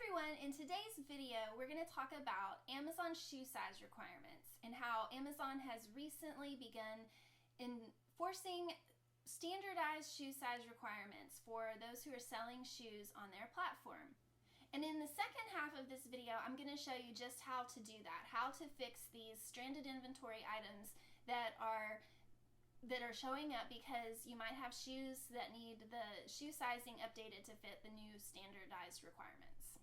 everyone, in today's video we're going to talk about Amazon shoe size requirements and how Amazon has recently begun enforcing standardized shoe size requirements for those who are selling shoes on their platform. And in the second half of this video, I'm going to show you just how to do that, how to fix these stranded inventory items that are showing up because you might have shoes that need the shoe sizing updated to fit the new standardized requirements.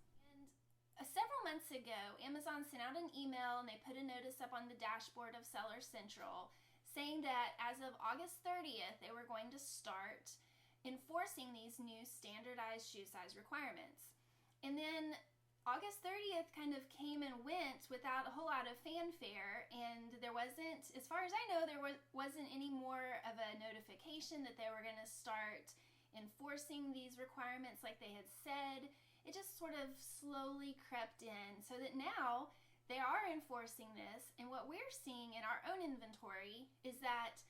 And several months ago, Amazon sent out an email and they put a notice up on the dashboard of Seller Central saying that as of August 30th, they were going to start enforcing these new standardized shoe size requirements. And then August 30th kind of came and went without a whole lot of fanfare, and there wasn't, as far as I know, there wasn't any more of a notification that they were going to start enforcing these requirements like they had said. It just sort of slowly crept in so that now they are enforcing this, and what we're seeing in our own inventory is that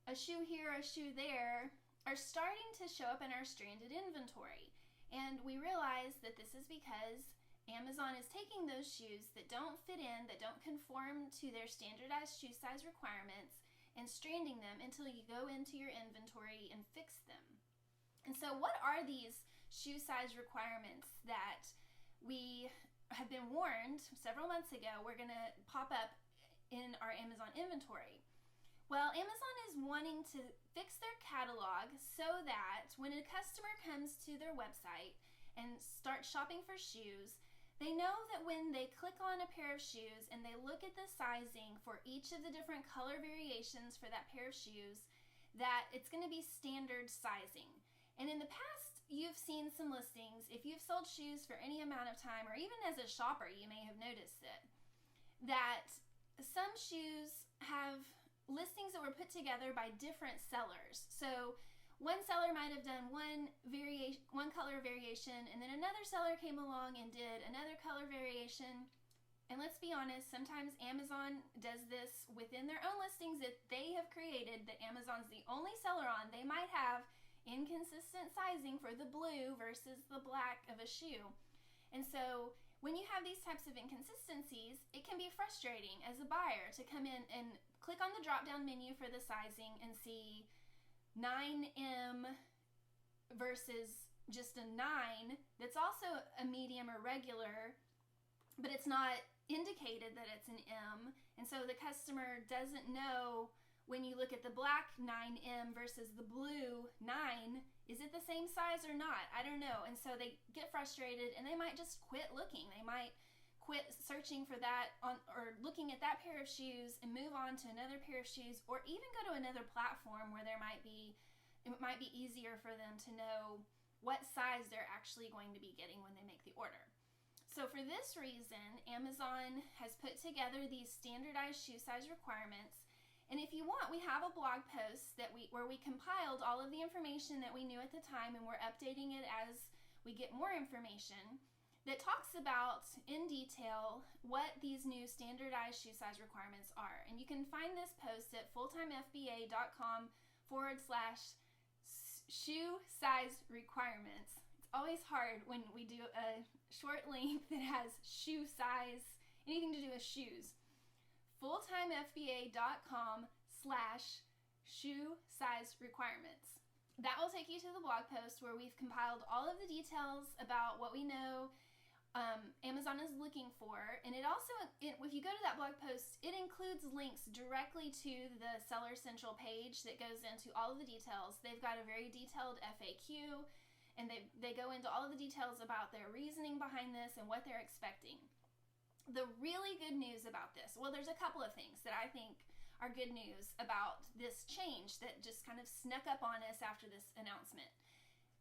a shoe here, a shoe there are starting to show up in our stranded inventory. And we realize that this is because Amazon is taking those shoes that don't fit in, that don't conform to their standardized shoe size requirements, and stranding them until you go into your inventory and fix them. And so what are these shoe size requirements that we have been warned several months ago were going to pop up in our Amazon inventory? Well, Amazon is wanting to fix their catalog so that when a customer comes to their website and starts shopping for shoes, they know that when they click on a pair of shoes and they look at the sizing for each of the different color variations for that pair of shoes, that it's going to be standard sizing. And in the past, you've seen some listings, if you've sold shoes for any amount of time, or even as a shopper, you may have noticed it, that some shoes have listings that were put together by different sellers. So one seller might have done one color variation, and then another seller came along and did another color variation. And let's be honest, sometimes Amazon does this within their own listings that they have created, that Amazon's the only seller on. They might have inconsistent sizing for the blue versus the black of a shoe. And so when you have these types of inconsistencies, it can be frustrating as a buyer to come in and click on the drop-down menu for the sizing and see 9M versus just a 9 that's also a medium or regular, but it's not indicated that it's an M. And so the customer doesn't know, when you look at the black 9M versus the blue 9, is it the same size or not? I don't know. And so they get frustrated and they might just quit looking. They might quit searching for that or looking at that pair of shoes and move on to another pair of shoes, or even go to another platform where it might be easier for them to know what size they're actually going to be getting when they make the order. So for this reason, Amazon has put together these standardized shoe size requirements. And if you want, we have a blog post where we compiled all of the information that we knew at the time, and we're updating it as we get more information, that talks about in detail what these new standardized shoe size requirements are. And you can find this post at fulltimefba.com/shoe size requirements. It's always hard when we do a short link that has shoe size, anything to do with shoes. fulltimefba.com/shoe size requirements. That will take you to the blog post where we've compiled all of the details about what we know Amazon is looking for. And it also, if you go to that blog post, it includes links directly to the Seller Central page that goes into all of the details. They've got a very detailed FAQ, and they go into all of the details about their reasoning behind this and what they're expecting. The really good news about this, well, there's a couple of things that I think are good news about this change that just kind of snuck up on us after this announcement.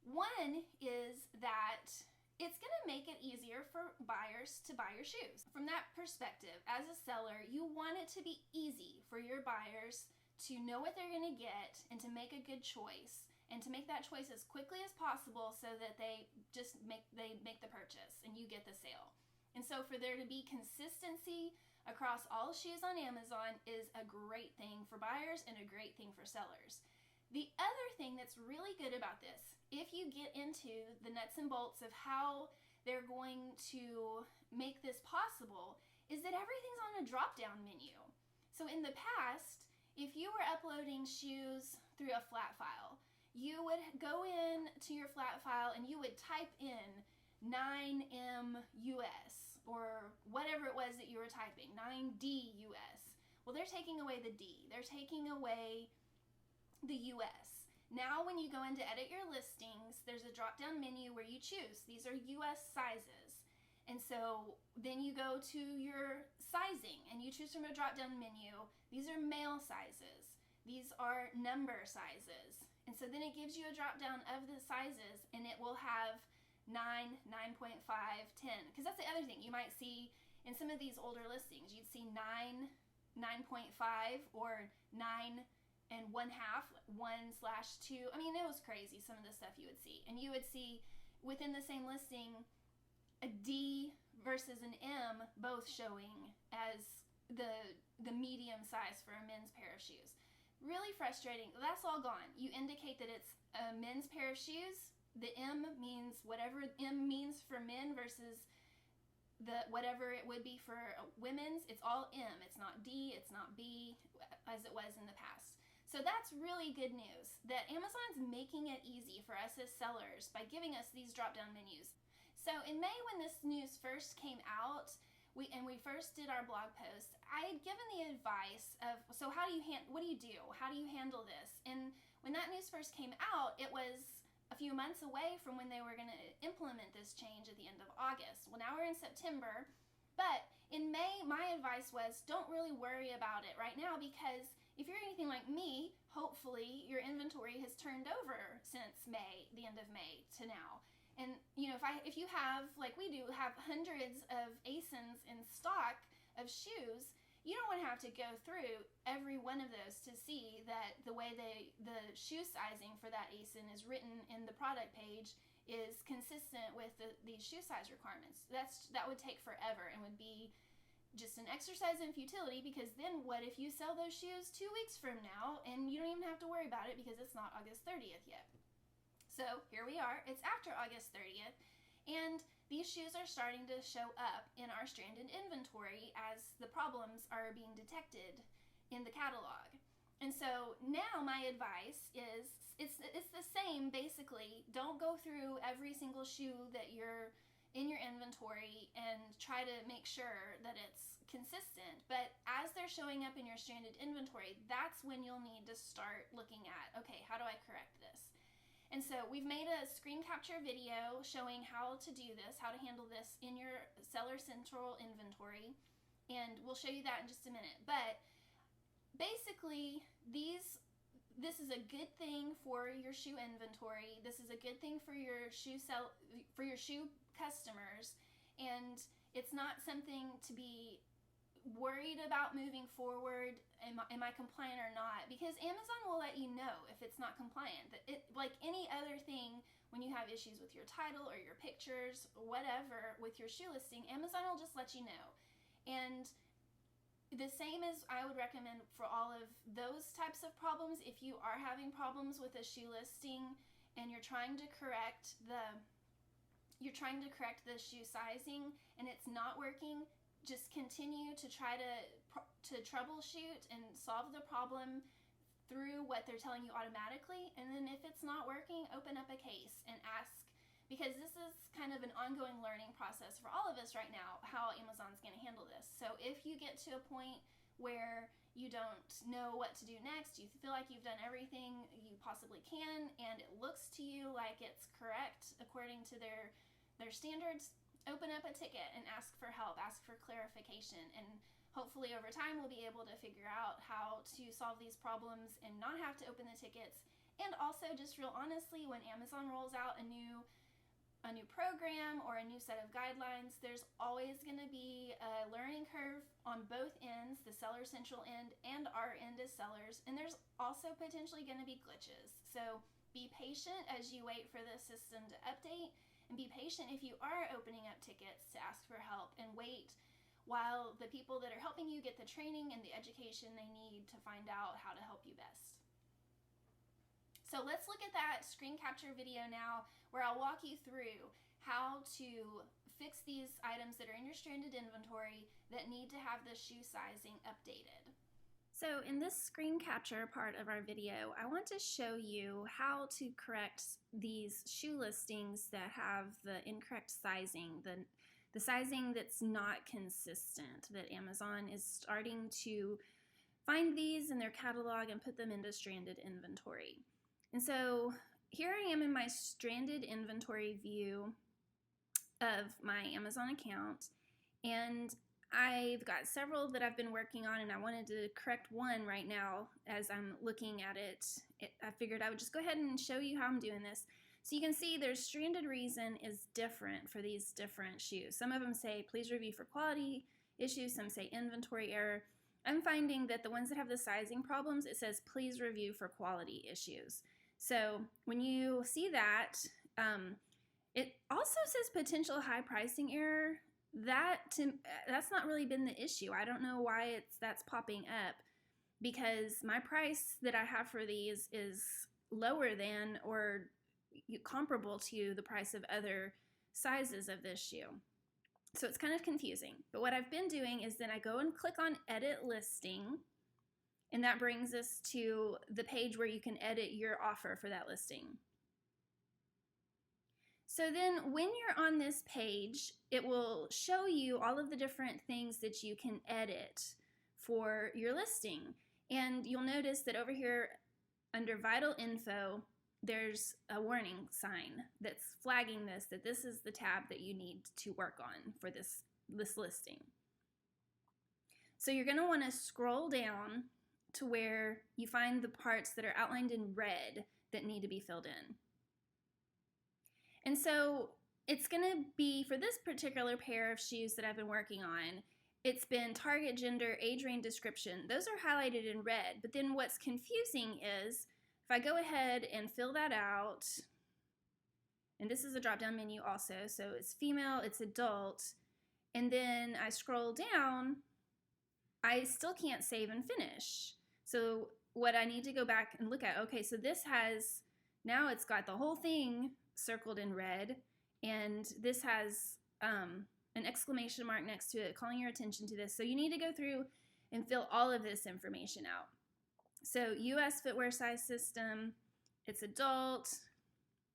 One is that it's going to make it easier for buyers to buy your shoes. From that perspective, as a seller, you want it to be easy for your buyers to know what they're going to get and to make a good choice, and to make that choice as quickly as possible so that they make the purchase and you get the sale. And so for there to be consistency across all shoes on Amazon is a great thing for buyers and a great thing for sellers. The other thing that's really good about this, if you get into the nuts and bolts of how they're going to make this possible is that everything's on a drop-down menu. So in the past, if you were uploading shoes through a flat file, you would go in to your flat file and you would type in 9MUS or whatever it was that you were typing, 9DUS. Well, they're taking away the D. They're taking away the US. Now when you go in to edit your listings, there's a drop-down menu where you choose. These are US sizes. And so then you go to your sizing and you choose from a drop-down menu. These are male sizes. These are number sizes. And so then it gives you a drop-down of the sizes, and it will have 9, 9.5, 10. Because that's the other thing. You might see in some of these older listings, you'd see 9, 9.5, or 9 and 1/2, 1/2. I mean, it was crazy, some of the stuff you would see. And you would see within the same listing a D versus an M both showing as the medium size for a men's pair of shoes. Really frustrating. That's all gone. You indicate that it's a men's pair of shoes. The M means whatever M means for men versus whatever it would be for women's. It's all M. It's not D. It's not B as it was in the past. So that's really good news that Amazon's making it easy for us as sellers by giving us these drop-down menus. So in May, when this news first came out, we first did our blog post, I had given the advice of, so what do you do? How do you handle this? And when that news first came out, it was a few months away from when they were going to implement this change at the end of August. Well, now we're in September, but in May, my advice was don't really worry about it right now, because if you're anything like me, hopefully your inventory has turned over since May, the end of May to now. And if you have, like we do, have hundreds of ASINs in stock of shoes, you don't want to have to go through every one of those to see that the way the shoe sizing for that ASIN is written in the product page is consistent with these shoe size requirements. That would take forever and would be just an exercise in futility, because then what if you sell those shoes 2 weeks from now and you don't even have to worry about it because it's not August 30th yet. So here we are, it's after August 30th, and these shoes are starting to show up in our stranded inventory as the problems are being detected in the catalog. And so now my advice is, it's the same basically. Don't go through every single shoe that you're in your inventory and try to make sure that it's consistent. But as they're showing up in your stranded inventory, that's when you'll need to start looking at, okay, how do I correct this? And so we've made a screen capture video showing how to do this, how to handle this in your Seller Central inventory, and we'll show you that in just a minute. But basically, this is a good thing for your shoe inventory. This is a good thing for your shoe customers, and it's not something to be worried about moving forward. Am I compliant or not? Because Amazon will let you know if it's not compliant. Like any other thing, when you have issues with your title or your pictures or whatever with your shoe listing, Amazon will just let you know. And the same as I would recommend for all of those types of problems. If you are having problems with a shoe listing and you're trying to correct the shoe sizing and it's not working, just continue to try to troubleshoot and solve the problem through what they're telling you automatically. And then if it's not working, open up a case and ask, because this is kind of an ongoing learning process for all of us right now, how Amazon's going to handle this. So if you get to a point where you don't know what to do next, you feel like you've done everything you possibly can, and it looks to you like it's correct according to their standards, open up a ticket and ask for help, ask for clarification, and hopefully over time we'll be able to figure out how to solve these problems and not have to open the tickets. And also, just real honestly, when Amazon rolls out a new program or a new set of guidelines, there's always going to be a learning curve on both ends, the Seller Central end and our end as sellers, and there's also potentially going to be glitches. So be patient as you wait for the system to update, and be patient if you are opening up tickets to ask for help, and wait while the people that are helping you get the training and the education they need to find out how to help you best. So let's look at that screen capture video now, where I'll walk you through how to fix these items that are in your stranded inventory that need to have the shoe sizing updated. So in this screen capture part of our video, I want to show you how to correct these shoe listings that have the incorrect sizing, the sizing that's not consistent, that Amazon is starting to find these in their catalog and put them into stranded inventory. And so here I am in my stranded inventory view of my Amazon account, and I've got several that I've been working on, and I wanted to correct one right now as I'm looking at it. I figured I would just go ahead and show you how I'm doing this. So you can see their stranded reason is different for these different shoes. Some of them say please review for quality issues, some say inventory error. I'm finding that the ones that have the sizing problems, it says please review for quality issues. So when you see that, it also says potential high pricing error. That's not really been the issue. I don't know why that's popping up, because my price that I have for these is lower than or comparable to the price of other sizes of this shoe. So it's kind of confusing. But what I've been doing is then I go and click on edit listing, and that brings us to the page where you can edit your offer for that listing. So then when you're on this page, it will show you all of the different things that you can edit for your listing. And you'll notice that over here under vital info, there's a warning sign that's flagging that this is the tab that you need to work on for this listing. So you're going to want to scroll down to where you find the parts that are outlined in red that need to be filled in. And so it's going to be, for this particular pair of shoes that I've been working on, it's been target, gender, age range, description. Those are highlighted in red. But then what's confusing is if I go ahead and fill that out, and this is a drop-down menu also, so it's female, it's adult, and then I scroll down, I still can't save and finish. So what I need to go back and look at, okay, so this has, now it's got the whole thing circled in red, and this has an exclamation mark next to it calling your attention to this. So you need to go through and fill all of this information out. So US footwear size system, it's adult,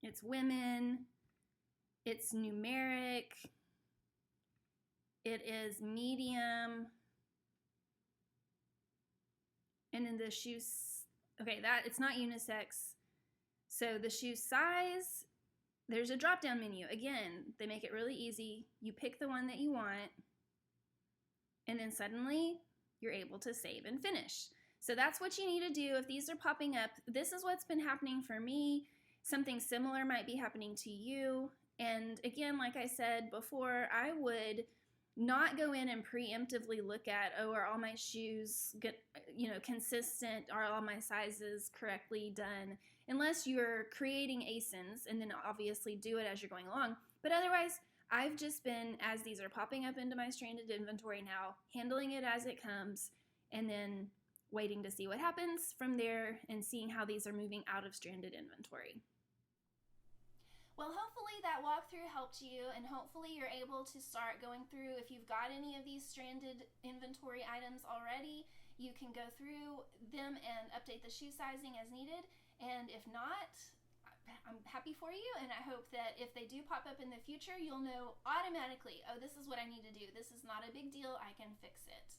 it's women, it's numeric, it is medium, and then the shoes, okay, that it's not unisex. So the shoe size, there's a drop-down menu. Again, they make it really easy. You pick the one that you want, and then suddenly you're able to save and finish. So that's what you need to do if these are popping up. This is what's been happening for me. Something similar might be happening to you. And again, like I said before, I would not go in and preemptively look at, oh, are all my shoes consistent? Are all my sizes correctly done? Unless you're creating ASINs, and then obviously do it as you're going along. But otherwise, I've just been, as these are popping up into my stranded inventory now, handling it as it comes, and then waiting to see what happens from there and seeing how these are moving out of stranded inventory. Well, hopefully that walkthrough helped you, and hopefully you're able to start going through. If you've got any of these stranded inventory items already, you can go through them and update the shoe sizing as needed. And if not, I'm happy for you, and I hope that if they do pop up in the future, you'll know automatically, oh, this is what I need to do. This is not a big deal. I can fix it.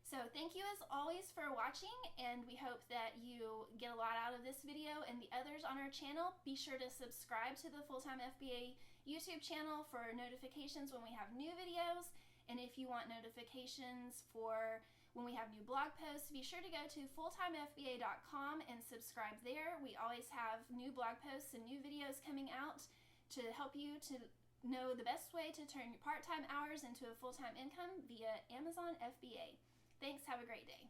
So thank you as always for watching, and we hope that you get a lot out of this video and the others on our channel. Be sure to subscribe to the Full-Time FBA YouTube channel for notifications when we have new videos. And if you want notifications for when we have new blog posts, be sure to go to fulltimefba.com and subscribe there. We always have new blog posts and new videos coming out to help you to know the best way to turn your part-time hours into a full-time income via Amazon FBA. Thanks. Have a great day.